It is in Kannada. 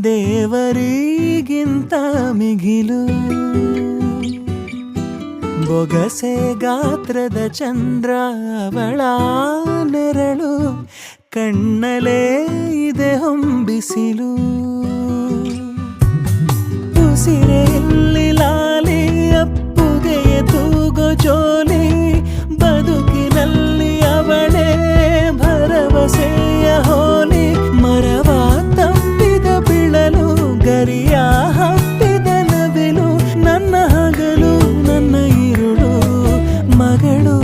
ದೇವರಿಗಿಂತ ಮಿಗಿಲು ಬೊಗಸೆ ಗಾತ್ರದ ಚಂದ್ರ ಅವಳ ನೆರಳು ಕಣ್ಣಲೇ ಇದೆ ಹೊಂಬಿಸಿಲು ಉಸಿರೆಯಲ್ಲಿ ಲಾಲಿ ಅಪ್ಪುಗೆಯ ತೂಗೋ ಜೋಲಿ ಬದುಕಿನಲ್ಲಿ ಅವಳೇ ಭರವಸೆಯ ಹೋಲಿ ಮರವ ತಪ್ಪಿದ ಬಿಳಲು ಗರಿಯ ಹಬ್ಬಿದ ನವಿಲು ನನ್ನ ಹಗಲು ನನ್ನ ಇರುಳು ಮಗಳು